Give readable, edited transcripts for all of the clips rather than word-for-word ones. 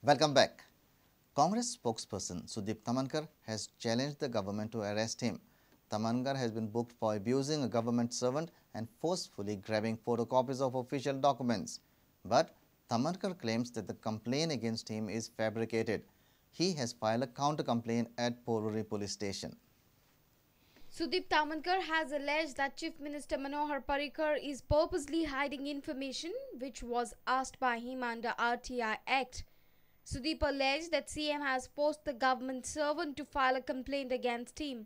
Welcome back. Congress spokesperson Sudip Tamankar has challenged the government to arrest him. Tamankar has been booked for abusing a government servant and forcefully grabbing photocopies of official documents. But Tamankar claims that the complaint against him is fabricated. He has filed a counter-complaint at Porvorim police station. Sudip Tamankar has alleged that Chief Minister Manohar Parrikar is purposely hiding information which was asked by him under RTI Act. Sudip alleged that CM has forced the government servant to file a complaint against him.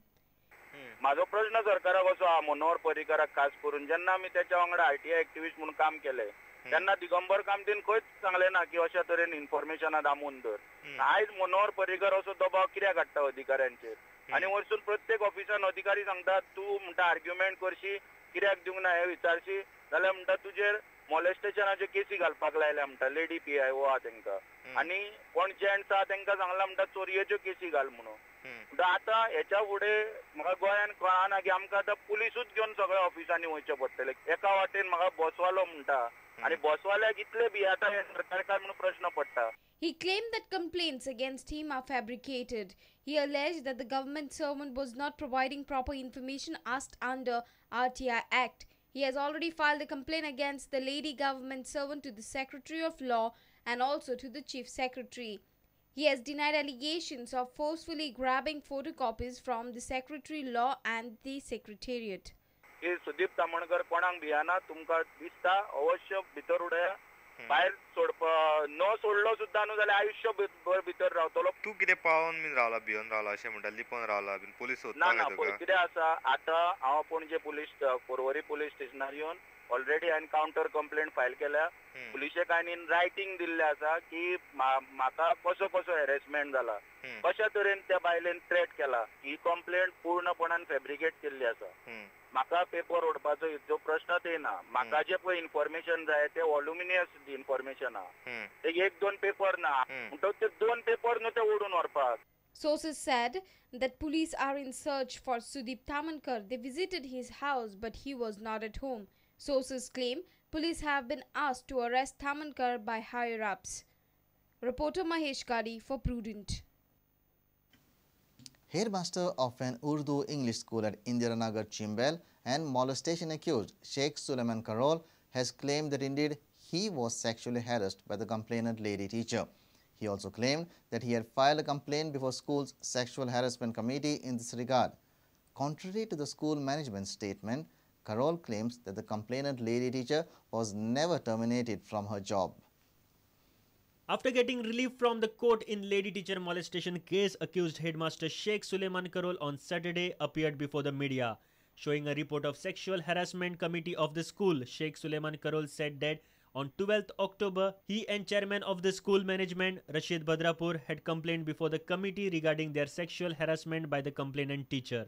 माझो प्रश्न सरकाराक असो हा मनोहर पर्रीकाराक खास करून जेन्ना आमी त्याच्या वांगडा आरटीआय एक्टिविस्ट म्हणून काम केले तेन्ना दिगंबर कामतीन खंयच सांगले ना की अशा तरेन इन्फॉर्मेशनात आमून धर. आयज मनोहर पर्रीकार असो दबाव कित्याक हाडटा अधिकाऱ्यांचेर आनी वरसून प्रत्येक ऑफिसान अधिकारी सांगतात तूं म्हणटा आर्ग्युमेंट करशी कित्याक दिवंक ना हे विचारशी जाल्यार म्हणटा तुजेर मॉलेस्टेशनाचे केसी घालपाक लायल्या म्हणटा लेडी PIO आहा तांकां आनी कोण जेंट्स आहा तांकां सांगला म्हणटा चोरयेच्यो केसी घाल म्हणून. आता ह्याच्या फुडें म्हाका गोंयान कळना की आमकां आतां पुलिसूच घेवन सगळ्या ऑफिसांनी वयचें पडटलें. एका वाटेन म्हाका बसवालो म्हणटा आनी बसवाल्याक इतले भियेता हे सरकार म्हणून प्रश्न पडटा. He claimed that complaints against him are fabricated. He alleged that the government servant was not providing proper information asked under RTI Act. He has already filed a complaint against the lady government servant to the Secretary of Law and also to the Chief Secretary. He has denied allegations of forcefully grabbing photocopies from the Secretary Law and the Secretariat. की सुदीप तामणकर कोणाक भियाना तुमकां दिसता अवश्य भितर उडया भायर न सोडलो सुद्दां न्हू जाल्यार आयुष्यभर भितर रावतलो. तूं कितें पावोन बीन रावला भियोन रावला अशें म्हणटा लिपोन रावला बीन पुलीस सोदता ना कितें आसा आतां हांव पणजे पुलीस पर्वरी पुलीस स्टेशनार येवन ऑलरेडी हांवें काउंटर कंप्लेंट फायल केल्या. पुलिशेक हांवें इन रायटिंग दिल्लें आसा की म्हाका कसो हॅरेसमेंट जाला कशा तरेन त्या बायलेन थ्रेट केला ही कंप्लेंट पूर्णपणान फॅब्रिकेट केल्ली आसा. म्हाका पेपर ओडपाचो जो प्रश्न येना म्हाका जे पळय इन्फॉर्मेशन जाय ते वॉल्युमिनियस इन्फॉर्मेशन आहा ते एक दोन पेपर ना म्हणटकच ते दोन पेपर न्हू ते ओडून व्हरपाक. Sources said that police are in search for Sudip Tamankar. They visited his house but he was not at home. Sources claim police have been asked to arrest Tamankar by higher-ups. Reporter Mahesh Kadi for Prudent. Headmaster of an Urdu English school at Indiranagar, Chimbel and molestation accused Sheikh Suleiman Karol has claimed that indeed he was sexually harassed by the complainant lady teacher. He also claimed that he had filed a complaint before school's sexual harassment committee in this regard. Contrary to the school management statement, Karol claims that the complainant lady teacher was never terminated from her job. After getting relief from the court in lady teacher molestation case, accused headmaster Sheikh Suleiman Karol on Saturday appeared before the media. Showing a report of sexual harassment committee of the school, Sheikh Suleiman Karol said that on 12th October, he and chairman of the school management, Rashid Badrapur, had complained before the committee regarding their sexual harassment by the complainant teacher.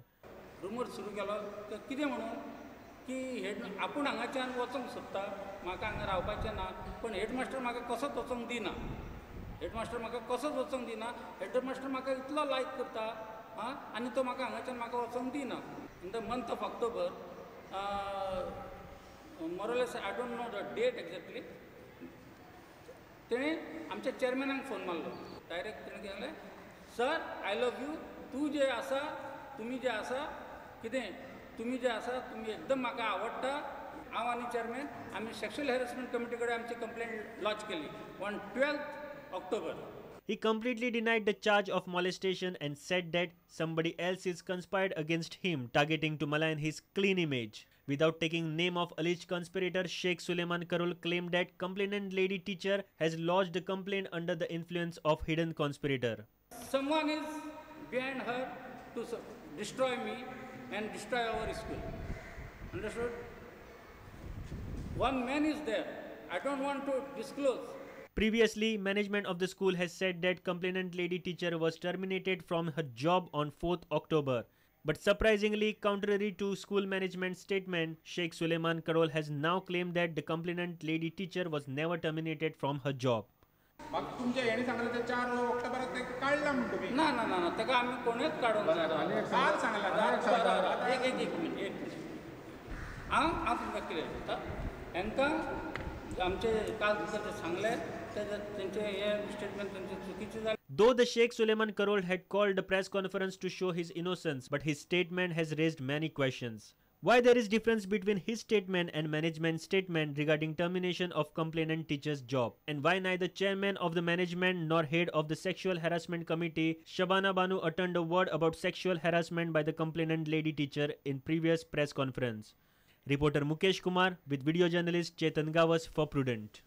rumor सुरू केलो कितें म्हणून की आपूण हांगाच्यान वचोंक सोदता म्हाका हांगा रावपाचें ना पण हेडमास्टर म्हाका कसोच वचोंक दिना. हेडमास्टर म्हाका कसोच वचोंक दिना. हेडमास्टर म्हाका इतलो लायक करता आनी तो म्हाका हांगाच्यान म्हाका वचोंक दिना. In the month of October more or less I don't know the date exactly तेणें आमच्या चेअरमॅनाक फोन मारलो. डायरेक्ट तेणें सांगलें सर आय लव यू तूं जे आसा तुमी जे आसा कितें तुमी जे आसा तुमी एकदम म्हाका आवडटा. हांव आनी चेअरमॅन आमी सेक्शुअल हॅरेसमेंट कमिटी कडेन आमची कंप्लेंट लॉन्च केली on 12th October. He completely denied the charge of molestation and said that somebody else is conspired against him, targeting to malign his clean image. Without taking name of alleged conspirator, Sheikh Suleiman Karol claimed that complainant lady teacher has lodged the complaint under the influence of hidden conspirator. Someone is behind her to destroy me and destroy our school. Understood? One man is there. I don't want to disclose. Previously, management of the school has said that complainant lady teacher was terminated from her job on 4th October. But surprisingly, contrary to school management statement, Sheikh Suleiman Karol has now claimed that the complainant lady teacher was never terminated from her job. म्हाका तुमच्या हेणी सांगलें ते 4 ऑक्टोबराक ते काडला म्हणटा तुमी. ना ना ना ताका आमी कोणूच काडूंक ना. काल सांगला एक मिनीट हांव तुमकां कितें सांगता हांकां आमचे काल दिसा ते सांगलें त्यांचे हे स्टेटमेंट त्यांचे चुकीचे झाले. Though the Sheikh Suleiman Karol had called a press conference to show his innocence, but his statement has raised many questions. Why there is difference between his statement and management statement regarding termination of complainant teacher's job, and why neither chairman of the management nor head of the sexual harassment committee Shabana Banu uttered a word about sexual harassment by the complainant lady teacher in previous press conference. Reporter Mukesh Kumar with video journalist Chetan Gawas for Prudent.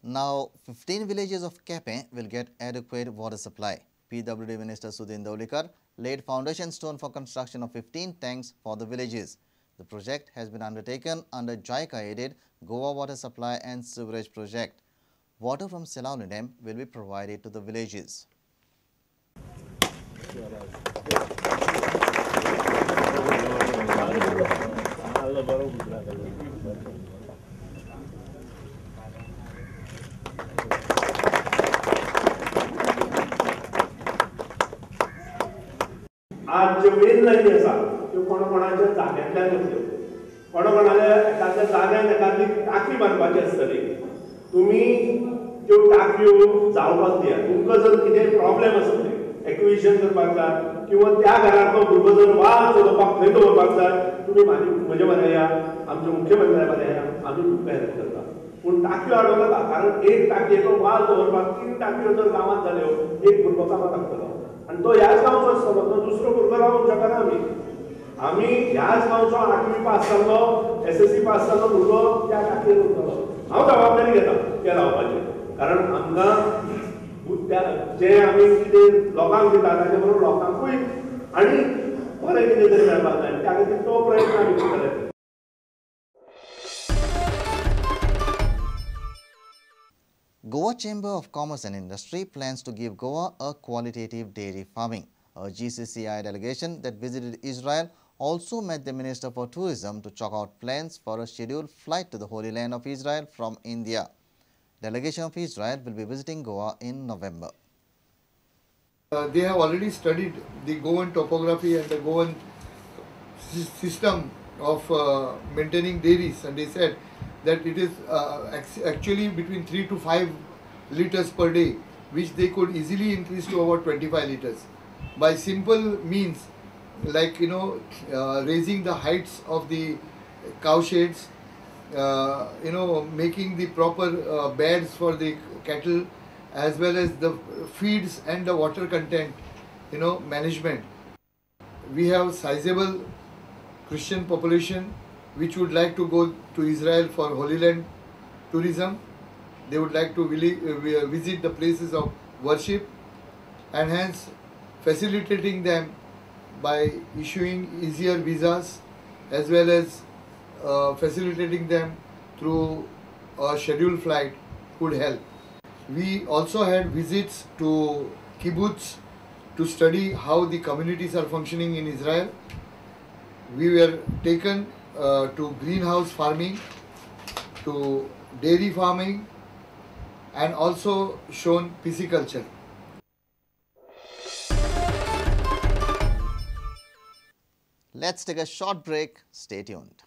Now, 15 villages of Kepe will get adequate water supply. PWD Minister Sudip Tamankar laid foundation stone for construction of 15 tanks for the villages. The project has been undertaken under JICA-aided Goa Water Supply and Sewerage Project. Water from Selauni Dam will be provided to the villages. आज ज्यो main लाईनी आसा त्यो कोणाच्या जाग्यांतल्यान येतल्यो. कोणाच्या एखाद्या जाग्यान एखादी टाकी बांदपाची आसतली. तुमी त्यो टाकयो जावपाक दिया. तुमकां जर कितें प्रॉब्लेम आसतले एक्विजिशन करपाक जाय किंवा त्या घरांतलो भुरगो जर वाज चलोवपाक थंय दवरपाक जाय तुमी म्हजे म्हऱ्या या आमच्या मुख्यमंत्र्या म्हऱ्या या आमी तुमकां हेल्प करता. पूण टाकयो हाडूं नाका कारण एक टाकयेचो वाज दवरपाक 3 टाकयो जर गांवांत जाल्यो एक भुरगो कामाक लागतलो आनी तो ह्याच गांवचो आसतलो तो दुसरो भुरगो रावूंक शकना. आमी ह्याच गांवचो 8वी पास जाल्लो SSC पास जाल्लो भुरगो त्या टाकयेर उरतलो. हांव जबाबदारी घेता ते लावपाची कारण आमकां जे आमी कितें लोकांक दिता ताचे बरोबर लोकांकूय आनी बरें कितें तरी मेळपाक जाय त्या खातीर तो प्रयत्न आमी करतले. Goa Chamber of Commerce and Industry plans to give Goa a qualitative dairy farming. A GCCI delegation that visited Israel also met the Minister for Tourism to chalk out plans for a scheduled flight to the Holy Land of Israel from India. Delegation of Israel will be visiting Goa in November. They have already studied the Goan topography and the Goan system of maintaining dairies, and they said that it is actually between 3 to 5 liters per day, which they could easily increase to about 25 liters by simple means like raising the heights of the cow sheds, making the proper beds for the cattle, as well as the feeds and the water content management. We have sizable Christian population which would like to go to Israel for Holy Land tourism. They would like to visit the places of worship, and hence facilitating them by issuing easier visas as well as facilitating them through a scheduled flight would help. We also had visits to kibbutz to study how the communities are functioning in Israel. We were taken to greenhouse farming, to dairy farming, and also shown pisciculture. Let's take a short break. Stay tuned.